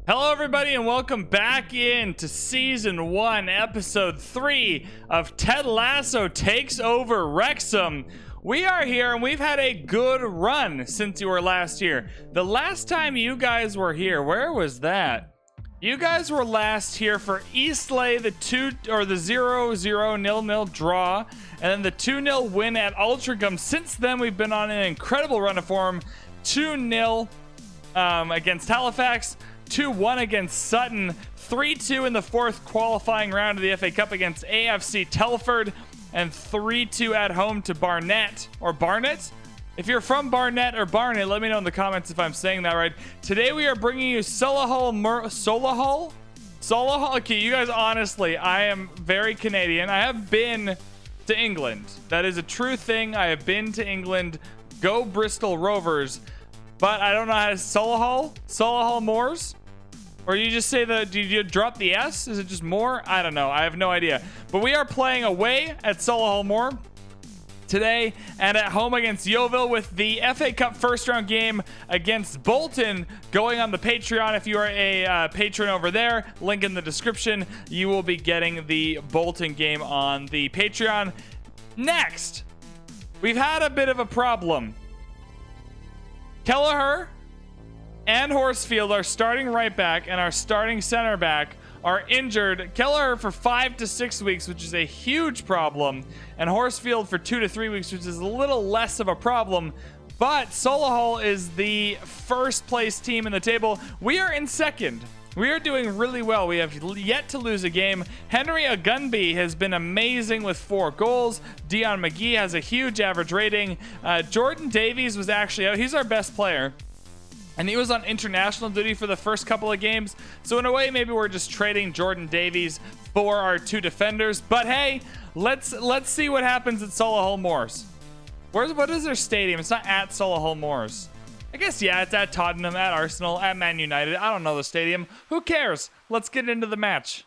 Hello everybody and welcome back in to season 1 episode 3 of Ted Lasso Takes Over Wrexham. We are here and we've had a good run since you were last here. The last time you guys were here, where was that? You guys were last here for Eastley, the 0-0 0-0 draw, and then the 2-0 win at Altrincham. Since then we've been on an incredible run of form. 2-0 against Halifax, 2-1 against Sutton, 3-2 in the fourth qualifying round of the FA Cup against AFC Telford, and 3-2 at home to Barnet, or Barnet? If you're from Barnet or Barnet, let me know in the comments if I'm saying that right. Today we are bringing you Solihull? Okay, you guys, honestly, I am very Canadian. I have been to England. That is a true thing. I have been to England. Go Bristol Rovers. But I don't know how to Solihull Moors? Or you just say did you drop the S? Is it just more? I don't know. I have no idea. But we are playing away at Solihull Moor today and at home against Yeovil with the FA Cup first round game against Bolton going on the Patreon. If you are a patron over there, link in the description, you will be getting the Bolton game on the Patreon. Next, we've had a bit of a problem. Kelleher and Horsfield, our starting right back and our starting center back, are injured. Kelleher for 5 to 6 weeks, which is a huge problem, and Horsfield for 2 to 3 weeks, which is a little less of a problem. But Solihull is the first place team in the table. We are in second. We are doing really well. We have yet to lose a game. Henry Ogunbi has been amazing with 4 goals. Dion McGee has a huge average rating. Jordan Davies was actually out. He's our best player. And he was on international duty for the first couple of games. So in a way, maybe we're just trading Jordan Davies for our 2 defenders. But hey, let's see what happens at Solihull Moors. What is their stadium? It's not at Solihull Moors. I guess, yeah, it's at Tottenham, at Arsenal, at Man United. I don't know the stadium. Who cares? Let's get into the match.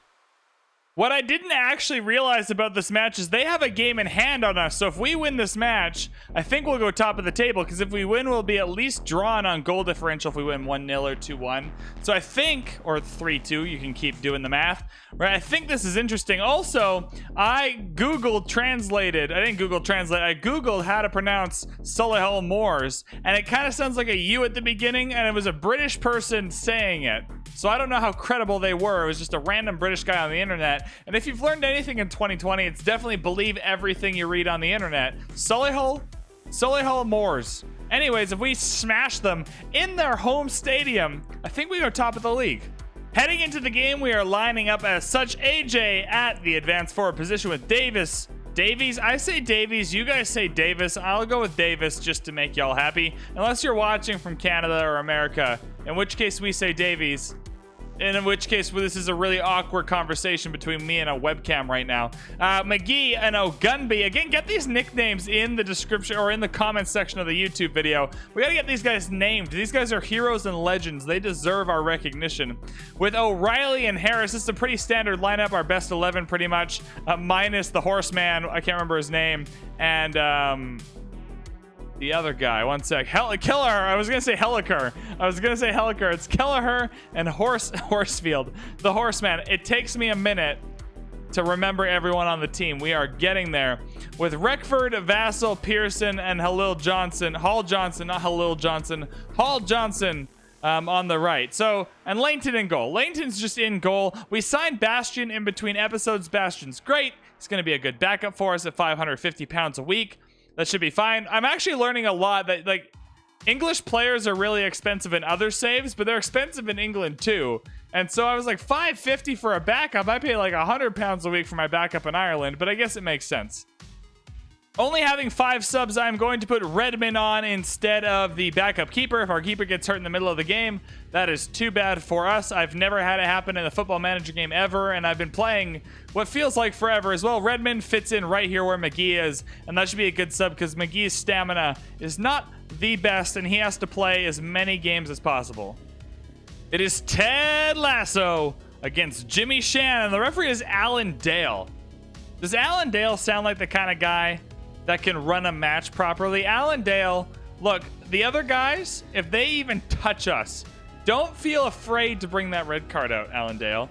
What I didn't actually realize about this match is they have a game in hand on us. So if we win this match, I think we'll go top of the table. Because if we win, we'll be at least drawn on goal differential if we win 1-0 or 2-1. So I think, or 3-2, you can keep doing the math. Right? I think this is interesting. Also, I Googled translated. I didn't Google translate. I Googled how to pronounce Solihull Moors. And it kind of sounds like a U at the beginning. And it was a British person saying it. So I don't know how credible they were. It was just a random British guy on the internet. And if you've learned anything in 2020, it's definitely believe everything you read on the internet. Solihull Moors. Anyways, if we smash them in their home stadium, I think we go top of the league. Heading into the game, we are lining up as such. AJ at the advanced forward position with Davies. I say Davies, you guys say Davis. I'll go with Davis just to make y'all happy. Unless you're watching from Canada or America, in which case we say Davies. And in which case, this is a really awkward conversation between me and a webcam right now. McGee and Ogunbi. Again, get these nicknames in the description or in the comments section of the YouTube video. We gotta get these guys named. These guys are heroes and legends. They deserve our recognition. With O'Reilly and Harris, this is a pretty standard lineup. Our best 11, pretty much. Minus the horseman. I can't remember his name. And, the other guy, one sec. Kelleher. I was gonna say Helliker. It's Kelleher and Horsfield, the horseman. It takes me a minute to remember everyone on the team. We are getting there. With Reckford, Vassell, Pearson, and Hall Johnson on the right. So, and Langton in goal. Langton's just in goal. We signed Bastion in between episodes. Bastion's great. He's gonna be a good backup for us at £550 a week. That should be fine. I'm actually learning a lot that, like, English players are really expensive in other saves, but they're expensive in England too. And so I was like, $550 for a backup. I pay like £100 a week for my backup in Ireland, but I guess it makes sense. Only having 5 subs, I'm going to put Redmond on instead of the backup keeper. If our keeper gets hurt in the middle of the game, that is too bad for us. I've never had it happen in a Football Manager game ever, and I've been playing what feels like forever as well. Redmond fits in right here where McGee is, and that should be a good sub because McGee's stamina is not the best, and he has to play as many games as possible. It is Ted Lasso against Jimmy Shannon. The referee is Alan Dale. Does Alan Dale sound like the kind of guy that can run a match properly? Alan Dale, look, the other guys, if they even touch us, Don't feel afraid to bring that red card out, Allendale.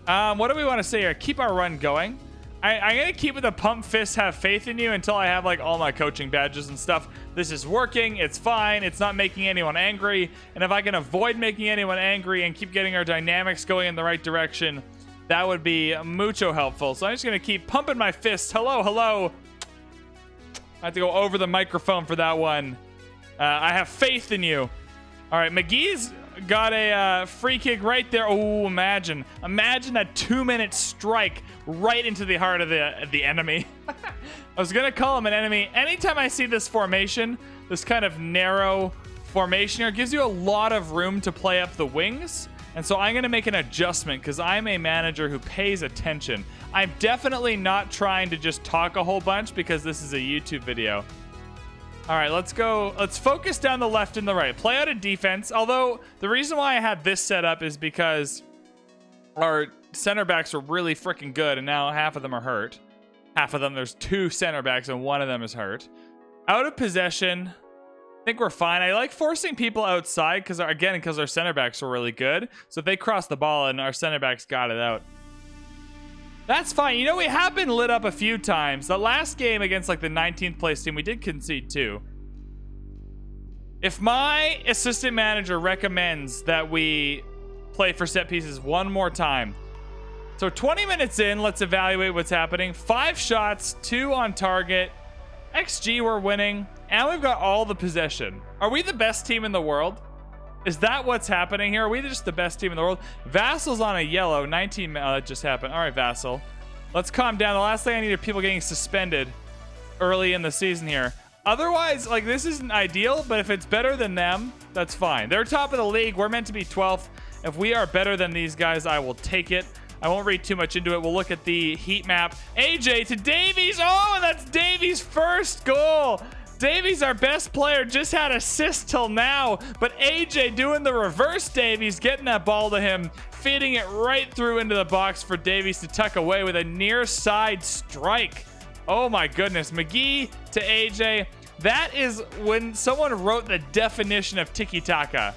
What do we want to say here? Keep our run going. I'm going to keep with the pump fist, have faith in you until I have like all my coaching badges and stuff. This is working. It's fine. It's not making anyone angry. And if I can avoid making anyone angry and keep getting our dynamics going in the right direction, that would be mucho helpful. So I'm just going to keep pumping my fists. Hello, hello. I have to go over the microphone for that one. I have faith in you. All right, McGee's got a free kick right there. Oh, imagine that 2-minute strike right into the heart of the enemy. I was gonna call him an enemy. Anytime I see this formation, this kind of narrow formation here, it gives you a lot of room to play up the wings. And so I'm gonna make an adjustment because I'm a manager who pays attention. I'm definitely not trying to just talk a whole bunch because this is a YouTube video. All right, let's go. Let's focus down the left and the right. Play out a defense. Although the reason why I had this set up is because our center backs are really freaking good, and now half of them are hurt. Half of them, there's 2 center backs, and one of them is hurt. Out of possession, I think we're fine. I like forcing people outside because our center backs were really good. So if they cross the ball and our center backs got it out, that's fine. You know, we have been lit up a few times. The last game against like the 19th place team, we did concede 2. If my assistant manager recommends that we play for set pieces one more time. So 20 minutes in, let's evaluate what's happening. 5 shots, 2 on target. XG, we're winning. And we've got all the possession. Are we the best team in the world? Is that what's happening here? Are we just the best team in the world? Vassal's on a yellow. 19. That just happened. All right, Vassal. Let's calm down. The last thing I need are people getting suspended early in the season here. Otherwise, like, this isn't ideal, but if it's better than them, that's fine. They're top of the league. We're meant to be 12th. If we are better than these guys, I will take it. I won't read too much into it. We'll look at the heat map. AJ to Davies. Oh, and that's Davies' first goal. Davies, our best player, just had assist till now, but AJ doing the reverse Davies, getting that ball to him, feeding it right through into the box for Davies to tuck away with a near side strike. Oh my goodness. McGee to AJ. That is when someone wrote the definition of tiki-taka.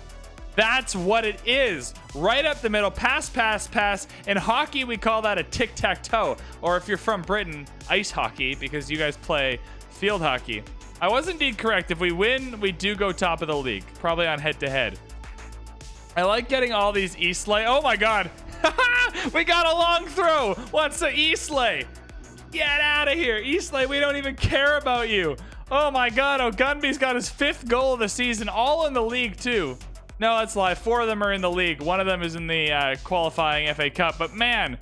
That's what it is. Right up the middle, pass, pass, pass. In hockey, we call that a tic-tac-toe. Or if you're from Britain, ice hockey, because you guys play field hockey. I was indeed correct. If we win, we do go top of the league. Probably on head-to-head. I like getting all these Eastlay. Oh my god. We got a long throw. What's the Eastlay? Get out of here. Eastlay, we don't even care about you. Oh my god. Ogunby's got his 5th goal of the season. All in the league, too. No, that's a lie. 4 of them are in the league. One of them is in the qualifying FA Cup. But man,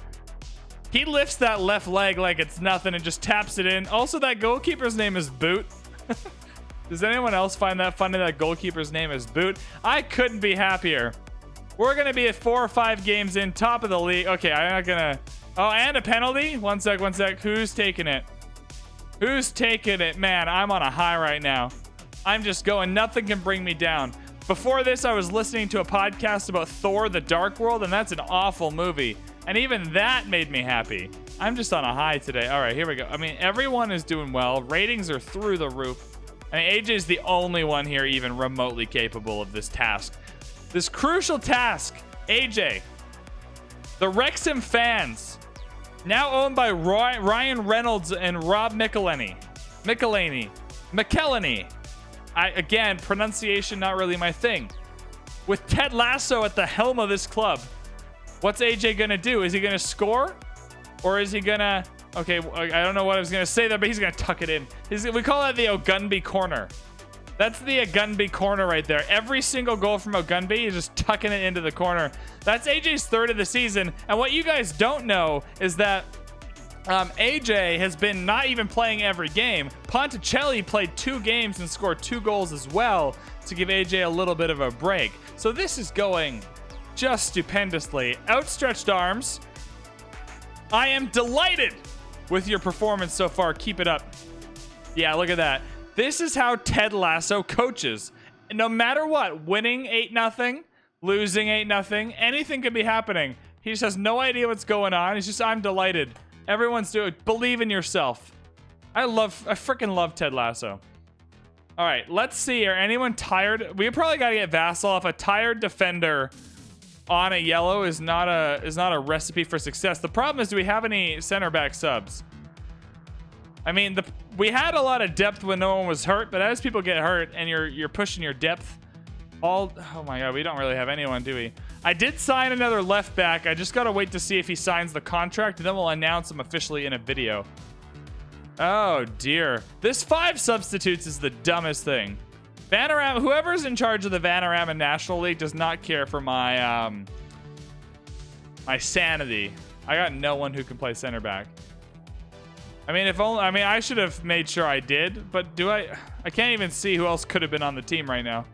he lifts that left leg like it's nothing and just taps it in. Also, that goalkeeper's name is Boot. Does anyone else find that funny that goalkeeper's name is Boot? I couldn't be happier. We're going to be at 4 or 5 games in, top of the league. Okay, I'm not going to... Oh, and a penalty? One sec. Who's taking it? Who's taking it? Man, I'm on a high right now. I'm just going. Nothing can bring me down. Before this, I was listening to a podcast about Thor: The Dark World, and that's an awful movie. And even that made me happy. I'm just on a high today. All right, here we go. I mean, everyone is doing well. Ratings are through the roof. I mean, AJ's the only one here even remotely capable of this task. This crucial task. AJ. The Wrexham fans. Now owned by Ryan Reynolds and Rob McElhenney. Again, pronunciation not really my thing. With Ted Lasso at the helm of this club, what's AJ gonna do? Is he gonna score? Or is he gonna... Okay, I don't know what I was gonna say there, but he's gonna tuck it in. We call that the Ogunby corner. That's the Ogunby corner right there. Every single goal from Ogunby is just tucking it into the corner. That's AJ's 3rd of the season. And what you guys don't know is that AJ has been not even playing every game. Ponticelli played 2 games and scored 2 goals as well to give AJ a little bit of a break. So this is going just stupendously. Outstretched arms. I am delighted with your performance so far. Keep it up. Yeah, look at that. This is how Ted Lasso coaches. No matter what, winning 8-0, losing 8-0, anything could be happening. He just has no idea what's going on. He's just, I'm delighted. Everyone's doing, believe in yourself. I freaking love Ted Lasso. All right, let's see. Are anyone tired? We probably got to get Vassal off. A tired defender on a yellow is not a recipe for success. The problem is, do we have any center back subs? I mean, we had a lot of depth when no one was hurt, but as people get hurt and you're pushing your depth, oh my god, we don't really have anyone, do we? I did sign another left back. I just gotta wait to see if he signs the contract, and then we'll announce him officially in a video. Oh dear, this 5 substitutes is the dumbest thing. Vanarama, whoever's in charge of the Vanarama National League does not care for my my sanity. I got no one who can play center back. I mean, I should have made sure I did, but I can't even see who else could have been on the team right now.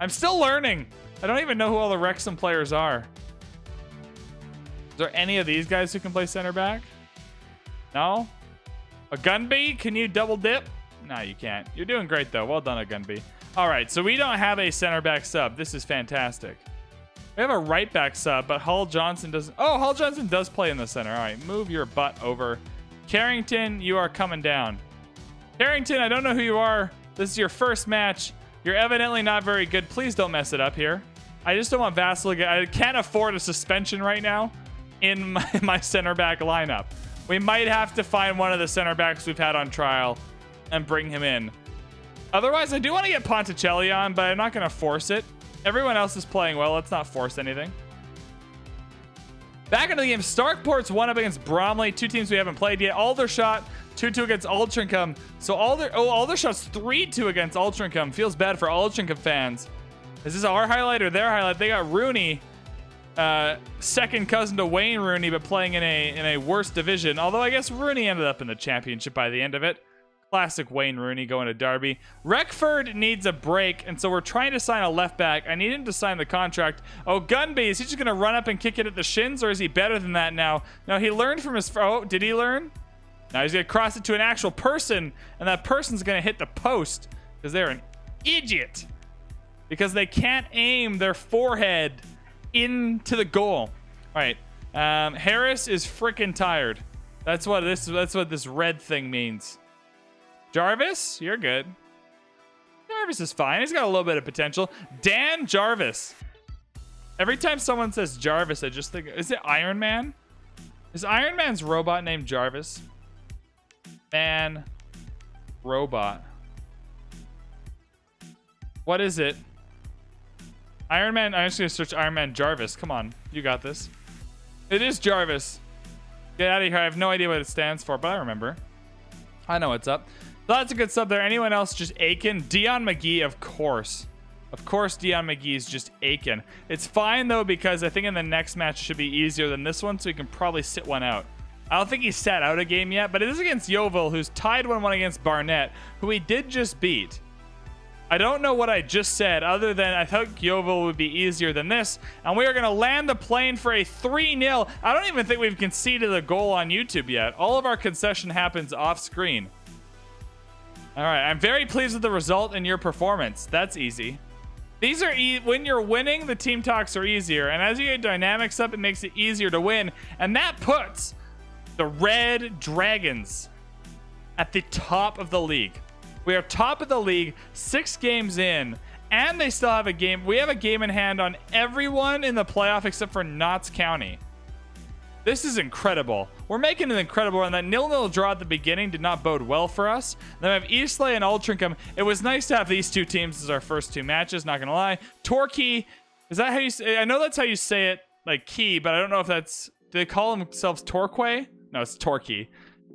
I'm still learning. I don't even know who all the Wrexham players are. Is there any of these guys who can play center back? No? A Gunby? Can you double dip? No, you can't. You're doing great, though. Well done, a Gunby. All right, so we don't have a center back sub. This is fantastic. We have a right back sub, but Hull Johnson doesn't. Oh, Hull Johnson does play in the center. All right, move your butt over. Carrington, you are coming down. Carrington, I don't know who you are. This is your first match. You're evidently not very good. Please don't mess it up here. I just don't want Vassal to get... I can't afford a suspension right now in my center back lineup. We might have to find one of the center backs we've had on trial and bring him in. Otherwise, I do want to get Ponticelli on, but I'm not going to force it. Everyone else is playing well. Let's not force anything. Back into the game. Starkport's 1-up against Bromley. 2 teams we haven't played yet. Aldershot 2-2 against Altrincham. So Aldershot's 3-2 against Altrincham. Feels bad for Altrincham fans. Is this our highlight or their highlight? They got Rooney, second cousin to Wayne Rooney, but playing in a worse division. Although I guess Rooney ended up in the championship by the end of it. Classic Wayne Rooney going to Derby. Wreckford needs a break, and so we're trying to sign a left back. I need him to sign the contract. Oh, Gunby, is he just going to run up and kick it at the shins, or is he better than that now? No, he learned from his... Oh, did he learn? Now he's going to cross it to an actual person, and that person's going to hit the post because they're an idiot. Because they can't aim their forehead into the goal. All right. Harris is freaking tired. That's what this red thing means. Jarvis, you're good. Jarvis is fine. He's got a little bit of potential. Dan Jarvis. Every time someone says Jarvis, I just think, is it Iron Man? Is Iron Man's robot named Jarvis? Man, robot. What is it? Iron Man. I'm just gonna search Iron Man Jarvis. Come on, you got this. It is Jarvis. Get out of here. I have no idea what it stands for, but I remember. I know what's up. Lots of good stuff there. Anyone else just aching? Dion McGee, of course. Of course, Dion McGee's just aching. It's fine, though, because I think in the next match it should be easier than this one, so he can probably sit one out. I don't think he's sat out a game yet, but it is against Yeovil, who's tied 1-1 against Barnet, who he did just beat. I don't know what I just said, other than I thought Yeovil would be easier than this, and we are going to land the plane for a 3-0. I don't even think we've conceded a goal on YouTube yet. All of our concession happens off screen. All right, I'm very pleased with the result and your performance. That's easy. These are when you're winning, the team talks are easier, and as you get dynamics up, it makes it easier to win, and that puts the Red Dragons at the top of the league. We are top of the league, 6 games in, and they still have a game. We have a game in hand on everyone in the playoff except for Notts County. This is incredible. We're making an incredible run. That 0-0 draw at the beginning did not bode well for us. Then we have Eastleigh and Altrincham. It was nice to have these 2 teams as our first 2 matches, not going to lie. Torquay, is that how you say? I know that's how you say it, like key, but I don't know if that's... Do they call themselves Torquay? No, it's Torquay.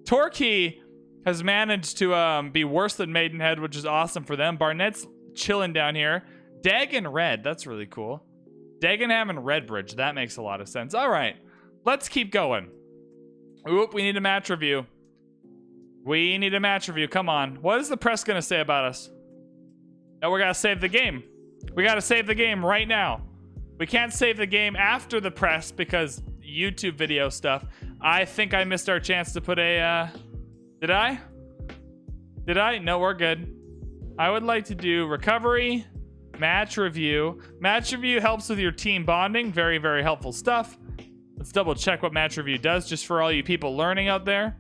Torquay has managed to be worse than Maidenhead, which is awesome for them. Barnett's chilling down here. Dagon Red, that's really cool. Dagenham and Redbridge, that makes a lot of sense. All right. Let's keep going. Oop, we need a match review. We need a match review. Come on. What is the press going to say about us? No, we got to save the game. We got to save the game right now. We can't save the game after the press because YouTube video stuff. I think I missed our chance to put a... Did I? Did I? No, we're good. I would like to do recovery, match review. Match review helps with your team bonding. Very, very helpful stuff. Let's double check what match review does just for all you people learning out there.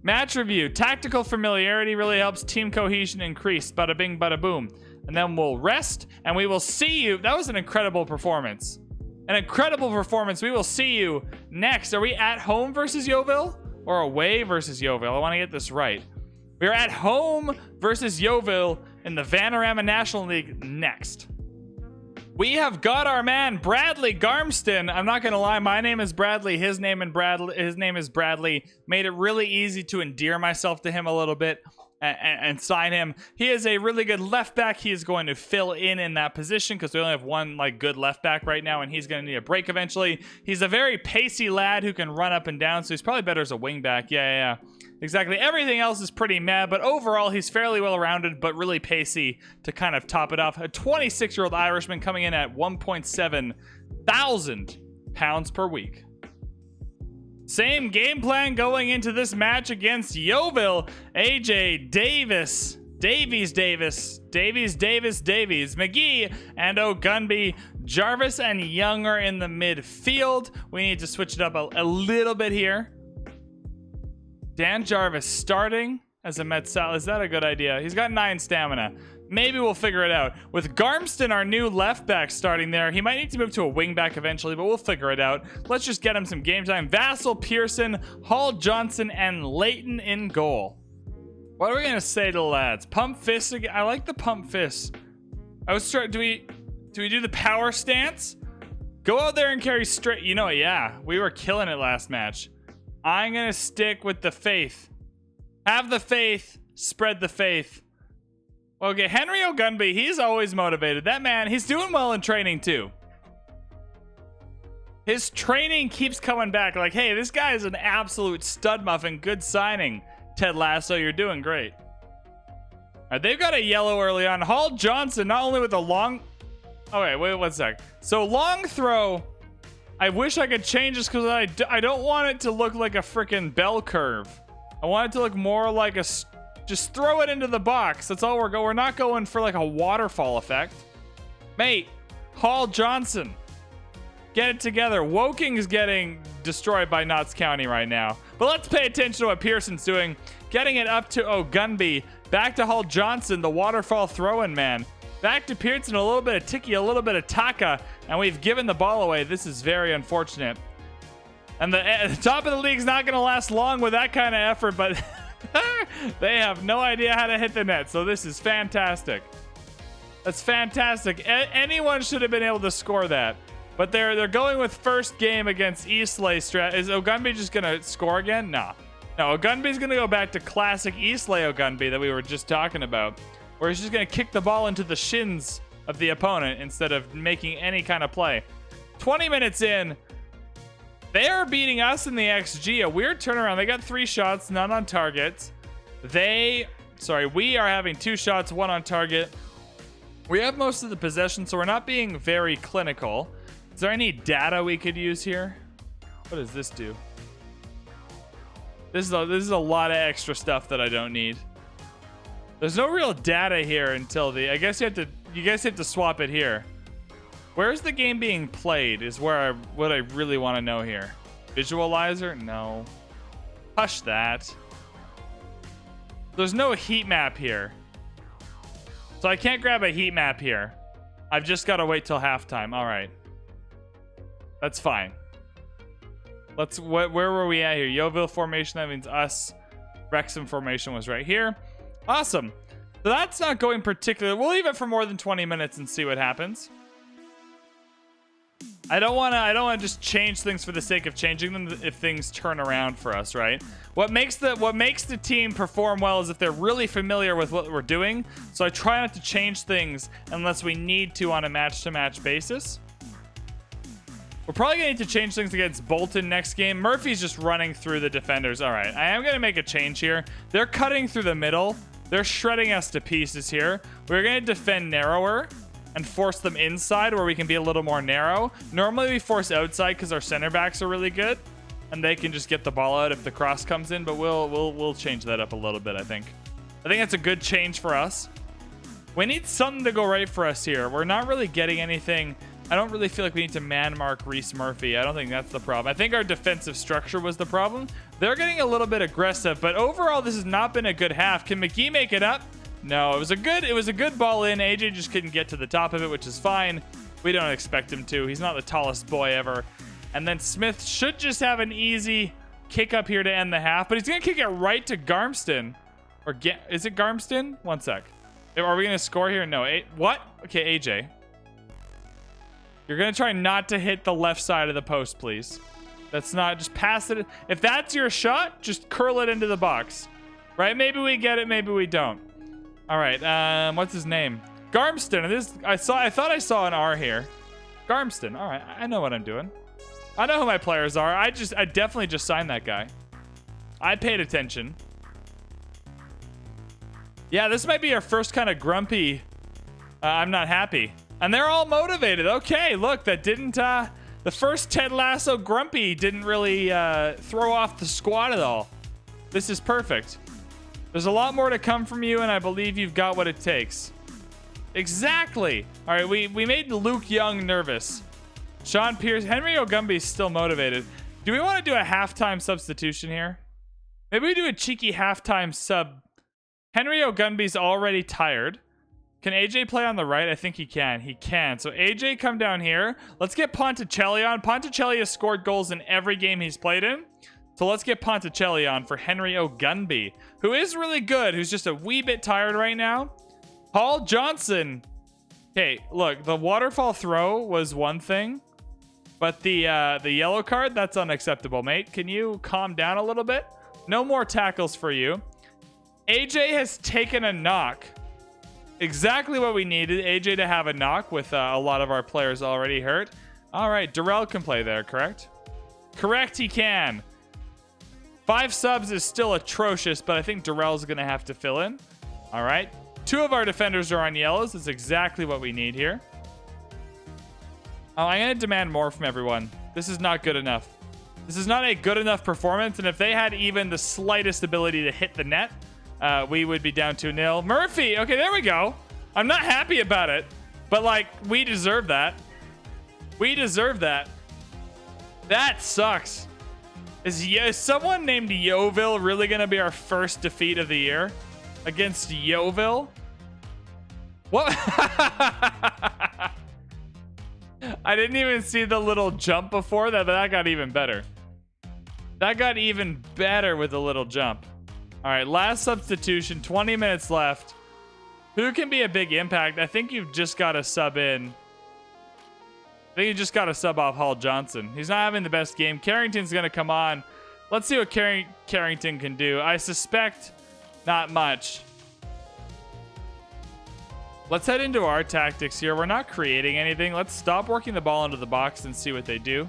Match review. Tactical familiarity really helps team cohesion increase. Bada bing, bada boom. And then we'll rest, and we will see you. That was an incredible performance. An incredible performance. We will see you next. Are we at home versus Yeovil or away versus Yeovil? I want to get this right. We are at home versus Yeovil in the Vanarama National League next. We have got our man Bradley Garmston. I'm not gonna lie, my name is Bradley. His name is Bradley. Made it really easy to endear myself to him a little bit and sign him. He is a really good left back. He is going to fill in that position because we only have one like good left back right now, and he's going to need a break eventually. He's a very pacey lad who can run up and down, so he's probably better as a wing back. Yeah. Exactly. Everything else is pretty mad, but overall he's fairly well-rounded, but really pacey to kind of top it off. A 26-year-old Irishman coming in at 1.7 thousand pounds per week. Same game plan going into this match against Yeovil. AJ Davies, McGee, and Ogunby. Jarvis and Young are in the midfield. We need to switch it up a little bit here. Dan Jarvis starting as a Metzal. Is that a good idea? He's got 9 stamina. Maybe we'll figure it out. With Garmston, our new left back, starting there, he might need to move to a wing back eventually, but we'll figure it out. Let's just get him some game time. Vassell, Pearson, Hall Johnson, and Leighton in goal. What are we going to say to the lads? Pump fists again? I like the pump fists. I was trying. Do we do the power stance? Go out there and carry straight. You know, yeah, we were killing it last match. I'm going to stick with the faith. Have the faith. Spread the faith. Okay, Henry Ogunby, he's always motivated. That man, he's doing well in training too. His training keeps coming back. Like, hey, this guy is an absolute stud muffin. Good signing, Ted Lasso. You're doing great. All right, they've got a yellow early on. Hall Johnson, not only with a long... Oh, wait 1 sec. So long throw... I wish I could change this because I don't want it to look like a freaking bell curve. I want it to look more like a... Just throw it into the box. That's all we're not going for like a waterfall effect. Mate, Hall Johnson. Get it together. Woking is getting destroyed by Notts County right now. But let's pay attention to what Pearson's doing. Getting it up to Ogunby. Back to Hall Johnson, the waterfall throw-in man. Back to Pearson, a little bit of Tiki, a little bit of Taka, and we've given the ball away. This is very unfortunate. And the top of the league's not going to last long with that kind of effort, but they have no idea how to hit the net, so this is fantastic. That's fantastic. Anyone should have been able to score that. But they're going with first game against Eastleigh. Is Ogunby just going to score again? No, Ogunby's going to go back to classic Eastleigh Ogunby that we were just talking about, where he's just going to kick the ball into the shins of the opponent instead of making any kind of play. 20 minutes in, they are beating us in the XG. A weird turnaround. They got 3 shots, none on target. We are having 2 shots, 1 on target. We have most of the possession, so we're not being very clinical. Is there any data we could use here? What does this do? This is a lot of extra stuff that I don't need. There's no real data here until I guess you guys have to swap it here. Where's the game being played is what I really want to know here. Visualizer? No. Hush that. There's no heat map here. So I can't grab a heat map here. I've just got to wait till halftime. All right. That's fine. Where were we at here? Yeovil formation, that means us. Wrexham formation was right here. Awesome. So that's not going particularly... We'll leave it for more than 20 minutes and see what happens. I don't want to just change things for the sake of changing them if things turn around for us, right? What makes the team perform well is if they're really familiar with what we're doing. So I try not to change things unless we need to on a match-to-match basis. We're probably going to need to change things against Bolton next game. Murphy's just running through the defenders. All right, I am going to make a change here. They're cutting through the middle. They're shredding us to pieces here. We're going to defend narrower and force them inside where we can be a little more narrow. Normally we force outside because our center backs are really good and they can just get the ball out if the cross comes in, but we'll change that up a little bit, I think. I think that's a good change for us. We need something to go right for us here. We're not really getting anything I don't really feel like we need to man mark Reese Murphy. I don't think that's the problem. I think our defensive structure was the problem. They're getting a little bit aggressive, but overall, this has not been a good half. Can McGee make it up? No, it was a good ball in. AJ just couldn't get to the top of it, which is fine. We don't expect him to. He's not the tallest boy ever. And then Smith should just have an easy kick up here to end the half, but he's going to kick it right to Garmston. Is it Garmston? One sec. Are we going to score here? No. What? Okay, AJ. You're going to try not to hit the left side of the post, please. That's not... Just pass it. If that's your shot, just curl it into the box. Right? Maybe we get it. Maybe we don't. All right. What's his name? Garmston. I thought I saw an R here. Garmston. All right. I know what I'm doing. I know who my players are. I definitely just signed that guy. I paid attention. Yeah, this might be our first kind of grumpy. I'm not happy. And they're all motivated. Okay, look, that didn't... the first Ted Lasso grumpy didn't really throw off the squad at all. This is perfect. There's a lot more to come from you, and I believe you've got what it takes. Exactly. All right, we made Luke Young nervous. Sean Pierce, Henry Ogumby's still motivated. Do we want to do a halftime substitution here? Maybe we do a cheeky halftime sub. Henry Ogumby's already tired. Can AJ play on the right? I think he can. He can. So AJ, come down here. Let's get Ponticelli on. Ponticelli has scored goals in every game he's played in. So let's get Ponticelli on for Henry Ogumby, who is really good, who's just a wee bit tired right now. Paul Johnson. Okay, look, the waterfall throw was one thing. But the yellow card, that's unacceptable, mate. Can you calm down a little bit? No more tackles for you. AJ has taken a knock. Exactly what we needed. AJ to have a knock with a lot of our players already hurt. All right, Darrell can play there, correct? Correct, he can. 5 subs is still atrocious, but I think Darrell's going to have to fill in. All right. 2 of our defenders are on yellows. That's exactly what we need here. Oh, I'm going to demand more from everyone. This is not good enough. This is not a good enough performance, and if they had even the slightest ability to hit the net, we would be down 2-0. Murphy! Okay, there we go. I'm not happy about it, but, like, we deserve that. We deserve that. That sucks. Is someone named Yeovil really going to be our first defeat of the year? Against Yeovil? What? I didn't even see the little jump before that, but that got even better. That got even better with the little jump. All right, last substitution, 20 minutes left. Who can be a big impact? I think you've just got to sub in. I think you just got to sub off Hall Johnson. He's not having the best game. Carrington's going to come on. Let's see what Carrington can do. I suspect not much. Let's head into our tactics here. We're not creating anything. Let's stop working the ball into the box and see what they do.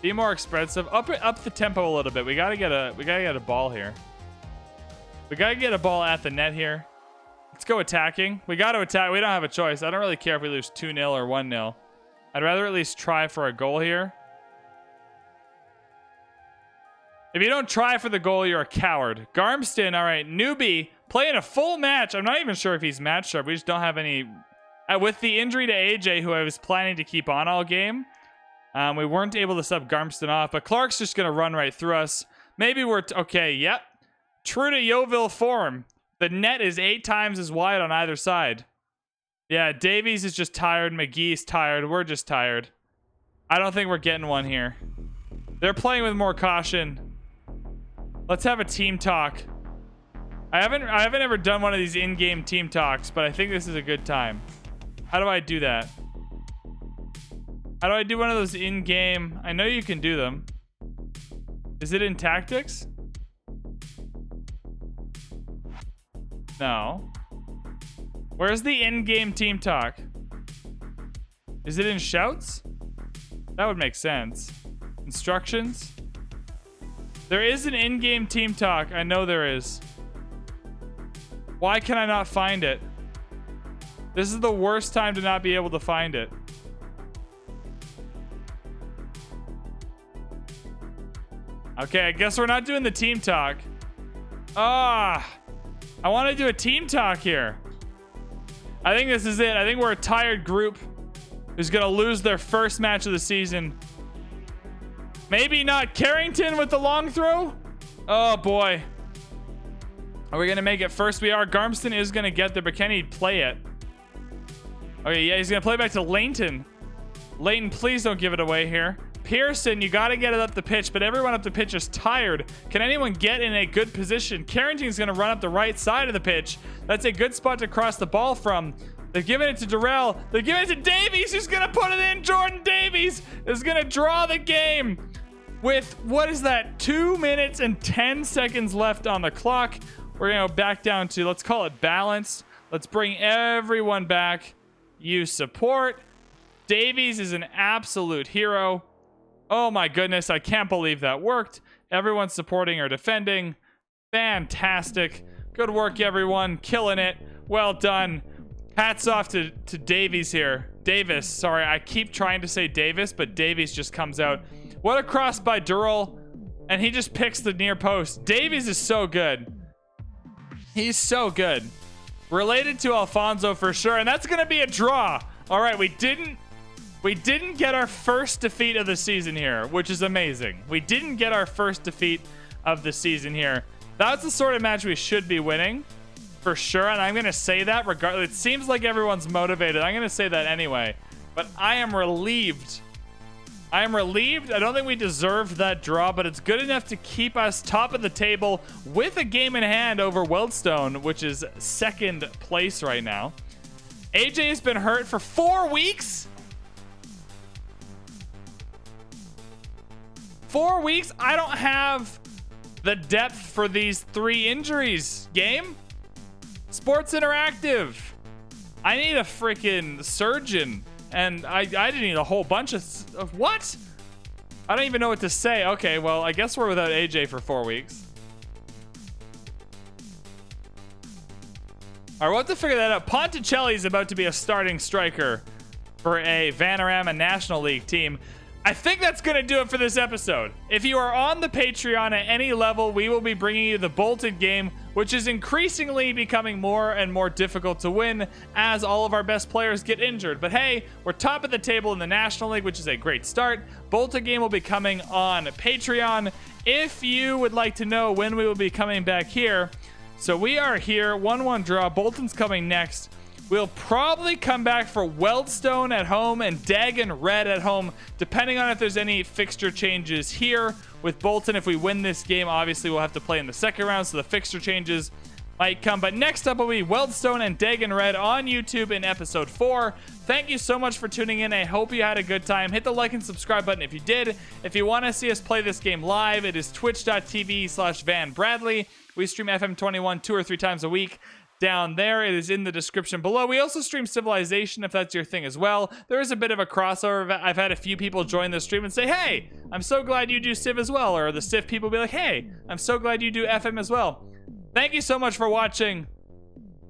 Be more expressive. Up the tempo a little bit. We gotta get a ball here. We gotta get a ball at the net here. Let's go attacking. We gotta attack. We don't have a choice. I don't really care if we lose 2-0 or 1-0. I'd rather at least try for a goal here. If you don't try for the goal, you're a coward. Garmston, all right, newbie, playing a full match. I'm not even sure if he's match sharp. We just don't have any. With the injury to AJ, who I was planning to keep on all game, we weren't able to sub Garmston off, but Clark's just going to run right through us. Maybe we're... okay, yep. True to Yeovil form. The net is 8 times as wide on either side. Yeah, Davies is just tired. McGee's tired. We're just tired. I don't think we're getting one here. They're playing with more caution. Let's have a team talk. I haven't ever done one of these in-game team talks, but I think this is a good time. How do I do that? How do I do one of those in-game? I know you can do them. Is it in tactics? No. Where's the in-game team talk? Is it in shouts? That would make sense. Instructions? There is an in-game team talk. I know there is. Why can I not find it? This is the worst time to not be able to find it. Okay, I guess we're not doing the team talk. I want to do a team talk here. I think this is it. I think we're a tired group. who's going to lose their first match of the season. Maybe not Carrington with the long throw. Oh, boy. Are we going to make it first? We are. Garmston is going to get there, but can he play it? Okay, yeah, he's going to play back to Leighton. Leighton, please don't give it away here. Pearson, you got to get it up the pitch, but everyone up the pitch is tired. Can anyone get in a good position? Carrington's going to run up the right side of the pitch. That's a good spot to cross the ball from. They're giving it to Durrell. They're giving it to Davies, who's going to put it in. Jordan Davies is going to draw the game with, what is that, 2 minutes and 10 seconds left on the clock. We're going to go back down to, let's call it balanced. Let's bring everyone back. Use support. Davies is an absolute hero. Oh my goodness, I can't believe that worked. Everyone supporting or defending. Fantastic. Good work, everyone. Killing it. Well done. Hats off to Davies here. Davis, sorry, I keep trying to say Davis, but Davies just comes out. What a cross by Durrell. And he just picks the near post. Davies is so good. He's so good. Related to Alfonso for sure, and that's going to be a draw. All right, we didn't get our first defeat of the season here, which is amazing. We didn't get our first defeat of the season here. That's the sort of match we should be winning, for sure, and I'm going to say that regardless. It seems like everyone's motivated. I'm going to say that anyway, but I am relieved. I am relieved. I don't think we deserved that draw, but it's good enough to keep us top of the table with a game in hand over Wealdstone, which is second place right now. AJ has been hurt for 4 weeks. 4 weeks? I don't have the depth for these 3 injuries. Game? Sports Interactive. I need a freaking surgeon. And I didn't need a whole bunch of what? I don't even know what to say. Okay, well, I guess we're without AJ for 4 weeks. All right, we'll have to figure that out. Ponticelli is about to be a starting striker for a Vanarama National League team. I think that's going to do it for this episode. If you are on the Patreon at any level, we will be bringing you the Bolted game, which is increasingly becoming more and more difficult to win as all of our best players get injured. But hey, we're top of the table in the National League, which is a great start. Bolted game will be coming on Patreon. If you would like to know when we will be coming back here, so we are here, 1-1 draw. Bolton's coming next. We'll probably come back for Wealdstone at home and Dagon Red at home, depending on if there's any fixture changes here with Bolton. If we win this game, obviously we'll have to play in the second round, so the fixture changes might come. But next up will be Wealdstone and Dagon Red on YouTube in episode 4. Thank you so much for tuning in. I hope you had a good time. Hit the like and subscribe button if you did. If you want to see us play this game live, it is twitch.tv/VanBradley. We stream FM21 2 or 3 times a week. Down there, it is in the description below. We also stream Civilization if that's your thing as well. There is a bit of a crossover. I've had a few people join the stream and say, hey, I'm so glad you do Civ as well. Or the Civ people be like, hey, I'm so glad you do FM as well. Thank you so much for watching.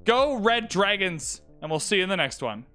Go Red Dragons, and we'll see you in the next one.